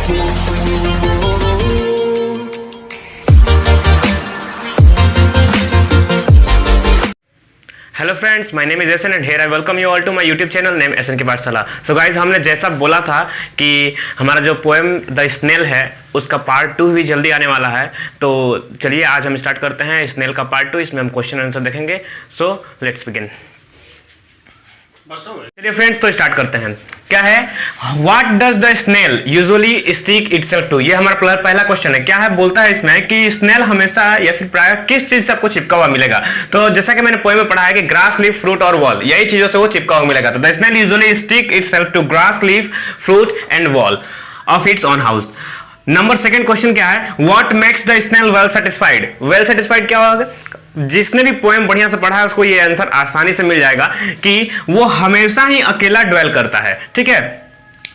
Hello friends, my name is Esan and here I welcome you all to my YouTube channel name Esan की पाठशाला। So guys, हमने जैसा बोला था कि हमारा जो पोएम द स्नेल है उसका पार्ट 2 भी जल्दी आने वाला है। तो चलिए आज हम स्टार्ट करते हैं स्नेल का पार्ट 2। इसमें हम क्वेश्चन आंसर देखेंगे। So let's begin. चलिए फ्रेंड्स, तो स्टार्ट करते हैं। क्या है, what does the snail usually stick itself to? ये हमारा पहला क्वेश्चन है। क्या है, बोलता है इसमें कि स्नेल हमेशा या फिर प्राय किस चीज से आपको चिपका हुआ मिलेगा। तो जैसा कि मैंने पोएम में पढ़ा है कि ग्रास लीफ, फ्रूट और वॉल, यही चीजों से वो चिपका हुआ मिलेगा। तो the snail usually stick itself to grass leaf, fruit and wall of its own house. Number second question क्या है, what makes the snail well satisfied? Well satisfied क्या होगा? जिसने भी पोएम बढ़िया से पढ़ा है उसको ये आंसर आसानी से मिल जाएगा कि वो हमेशा ही अकेला ड्वेल करता है, ठीक है,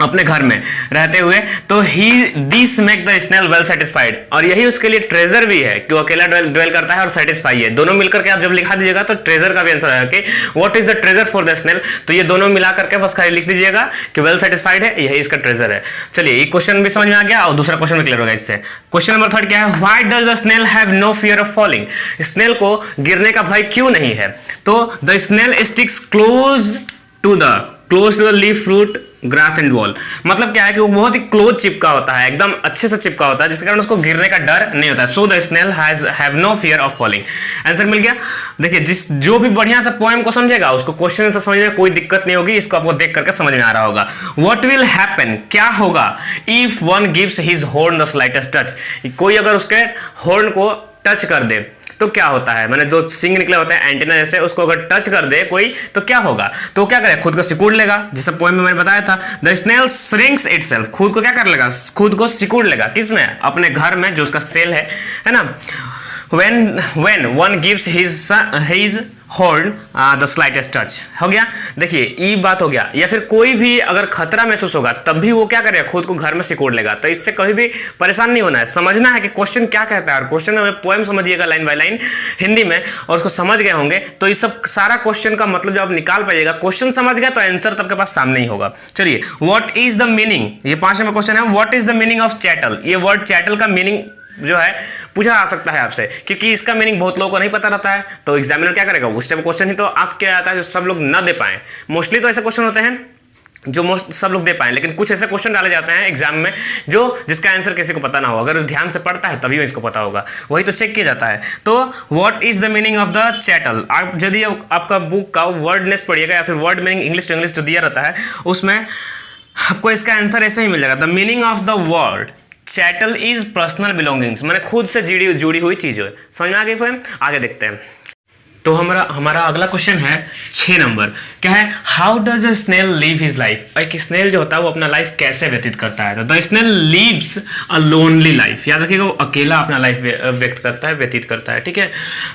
अपने घर में रहते हुए। तो ही this make the snail well satisfied, और यही उसके लिए ट्रेजर भी है कि वो अकेला ड्वेल करता है और सेटिस्फाई है। दोनों मिलकर के आप जब लिखा दीजिएगा तो ट्रेजर का भी आंसर आएगा कि what is the treasure for the snail. तो ये दोनों मिला करके बस खाली लिख दीजिएगा कि वेल सेटिस्फाइड है, यही इसका ट्रेजर है। चलिए, ये क्वेश्चन भी समझ में आ गया और दूसरा क्वेश्चन भी क्लियर होगा इससे। क्वेश्चन नंबर 3 क्या है, why does the snail have no fear of falling? Snail को गिरने का भय क्यों नहीं है? तो the snail sticks close to the leaf, fruit, grass and wall. मतलब क्या है कि वो बहुत ही क्लोज चिपका होता है, एकदम अच्छे से चिपका होता है, जिसके कारण उसको गिरने का डर नहीं होता है। So the snail have no fear of falling. Answer मिल गया। देखिए, जो भी बढ़िया से पोएम को समझेगा उसको क्वेश्चन से समझने में कोई दिक्कत नहीं होगी। इसको आपको देख करके समझ में आ रहा होगा। What will happen? क्या होगा if one gives his horn the slightest touch? कोई अगर उसके हॉर्न को टच कर दे तो क्या होता है, मैंने जो सिंग निकले होते हैं एंटीना जैसे, उसको अगर टच कर दे कोई तो क्या होगा? तो क्या करे, खुद को सिकुड़ लेगा, जैसे पोएम में मैंने बताया था। द स्नेल श्रिंक्स इटसेल्फ, खुद को क्या कर लेगा, खुद को सिकुड़ लेगा। किसमें? अपने घर में, जो उसका सेल है ना। when one gives his horn the slightest touch, हो गया। देखिए, ये बात हो गया। या फिर कोई भी अगर खतरा महसूस होगा तब भी वो क्या करेगा, खुद को घर में सिकोड़ लेगा। तो इससे कभी भी परेशान नहीं होना है, समझना है कि क्वेश्चन क्या कहता है। और क्वेश्चन में पोएम समझिएगा लाइन बाय लाइन हिंदी में, और उसको समझ गए होंगे तो इस सब सारा क्वेश्चन का मतलब जब आप निकाल पाइएगा, क्वेश्चन समझ गया तो आंसर तब के पास सामने ही होगा। चलिए, व्हाट इज द मीनिंग, ये 5 नंबर क्वेश्चन है। What is the meaning of chattel? ये वर्ड चैटल का मीनिंग जो है पूछा जा सकता है आपसे, क्योंकि इसका मीनिंग बहुत लोगों को नहीं पता रहता है। तो एग्जामिनर क्या करेगा, उस टाइप क्वेश्चन ही तो आस्क किया जाता है जो सब लोग ना दे पाए। मोस्टली तो ऐसे क्वेश्चन होते हैं जो सब लोग दे पाए, लेकिन कुछ ऐसे क्वेश्चन डाले जाते हैं एग्जाम में जिसका आंसर किसी को पता ना हो। अगर ध्यान से पढ़ता है तभी इसको पता होगा, वही तो चेक किया जाता है। तो what is the meaning of the chattel? आप यदि आपका बुक का वर्ड लिस्ट पढ़िएगा या फिर word meaning English to English जो दिया रहता है उसमें आपको इसका आंसर ऐसे ही मिल जाएगा। The meaning of the word chattel is personal belongings, मैंने खुद से जुड़ी हुई चीज है। समझ में आ गई पोएम? आगे देखते हैं। तो हमारा अगला क्वेश्चन है 6 नंबर। क्या है, how does a snail live his life? एक स्नेल जो होता है वो अपना लाइफ कैसे व्यतीत करता है? तो the snail lives a lonely life. याद रखिएगा, वो अकेला अपना लाइफ व्यतीत करता है, ठीक है।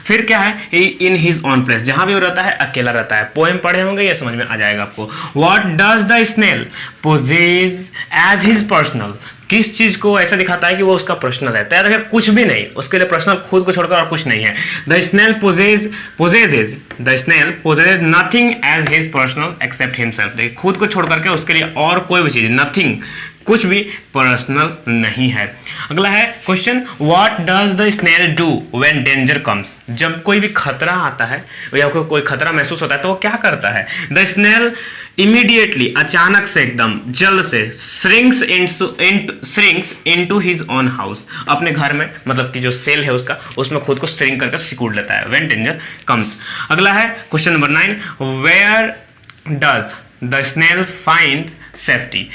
फिर क्या है, इन हिज ऑन प्लेस, जहां भी वो रहता है अकेला रहता है। पोएम पढ़े होंगे, ये समझ में आ जाएगा आपको। What does the snail possess as his personal? किस चीज को ऐसा दिखाता है कि वो उसका पर्सनल है? तो याद रखिए, कुछ भी नहीं, उसके लिए पर्सनल खुद को छोड़कर और कुछ नहीं है। The snail possess nothing as his personal except himself. देखिए, खुद को छोड़ करके उसके लिए और कोई भी चीज, नथिंग, कुछ भी पर्सनल नहीं है। अगला है question, what does the snail do when danger comes? जब कोई भी खतरा आता है या कोई खतरा महसूस होता है तो वो क्या करता है? द स्नेल इमीडिएटली, अचानक से, एकदम जल्द से, shrinks into his own house, अपने घर में, मतलब कि जो सेल है उसका, उसमें खुद को श्रिंक करके सिकुड़ लेता है व्हेन डेंजर कम्स। अगला है question number 9, where does the snail find safety?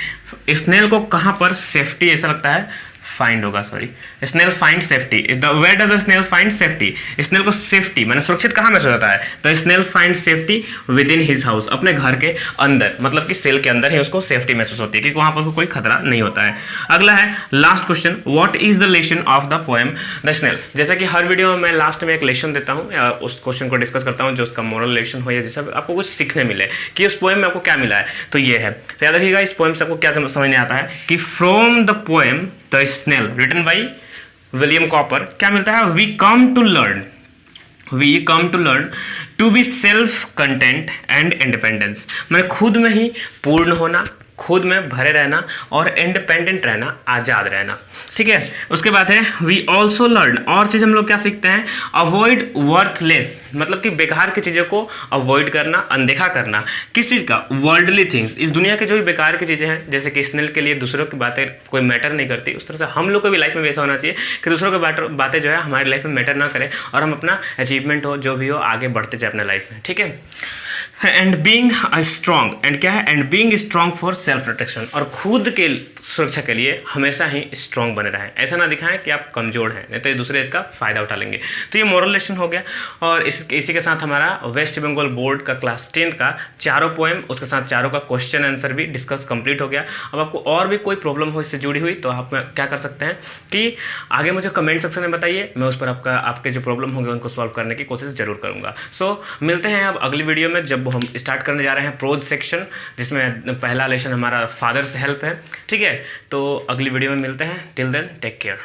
Snail को कहां पर सेफ्टी ऐसा लगता है फाइंड होगा, sorry, snail find safety. Where does the snail find safety? Snail को सेफ्टी माने सुरक्षित कहां महसूस होता है? The snail find safety within his house, अपने घर के अंदर, मतलब कि सेल के अंदर ही उसको सेफ्टी महसूस होती है, क्योंकि वहां पर उसको कोई खतरा नहीं होता है। अगला है last question, what is the lesson of the poem the snail? जैसा कि हर वीडियो में मैं लास्ट में एक लेसन देता हूँ या उस क्वेश्चन को डिस्कस करता हूँ जो उसका मोरल लेसन हो या जैसा आपको कुछ सीखने मिले कि उस पोएम में आपको क्या मिला है, तो ये है। तो याद रखिएगा, इस पोएम से आपको क्या समझ में आता है कि from the poem the snail written by William Cowper क्या मिलता है? We come to learn to be self content and independence. मैं खुद में ही पूर्ण होना, खुद में भरे रहना और इंडिपेंडेंट रहना, आज़ाद रहना। ठीक है, उसके बाद है वी ऑल्सो लर्न, और चीज़ हम लोग क्या सीखते हैं, अवॉइड वर्थलेस, मतलब कि बेकार की चीज़ों को अवॉइड करना, अनदेखा करना। किस चीज़ का, वर्ल्डली थिंग्स, इस दुनिया के जो भी बेकार की चीज़ें हैं, जैसे कि स्नेल के लिए दूसरों की बातें कोई मैटर नहीं करती, उस तरह से हम लोग को भी लाइफ में वैसा होना चाहिए कि दूसरों की बातें जो है हमारी लाइफ में मैटर ना करें और हम अपना अचीवमेंट हो जो भी हो आगे बढ़ते जाए अपने लाइफ में। ठीक है, एंड बीइंग स्ट्रांग, एंड क्या है, and being strong for self protection, और खुद के सुरक्षा के लिए हमेशा ही स्ट्रांग बने रहें, ऐसा ना दिखाएं कि आप कमजोर हैं, नहीं तो दूसरे इसका फायदा उठा लेंगे। तो ये मोरल लेसन हो गया, और इसी के साथ हमारा वेस्ट बंगाल बोर्ड का क्लास 10 का चारों पोएम, उसके साथ चारों का क्वेश्चन आंसर भी डिस्कस कंप्लीट हो गया। अब आपको और भी कोई प्रॉब्लम हो इससे जुड़ी हुई तो आप क्या कर सकते हैं कि आगे मुझे कमेंट सेक्शन में बताइए, मैं उस पर आपके जो प्रॉब्लम होंगे उनको सॉल्व करने की कोशिश जरूर करूँगा। सो मिलते हैं अब अगली वीडियो में, जब हम स्टार्ट करने जा रहे हैं प्रोज सेक्शन, जिसमें पहला लेसन हमारा फादर्स हेल्प है। ठीक है, तो अगली वीडियो में मिलते हैं, टिल देन टेक केयर।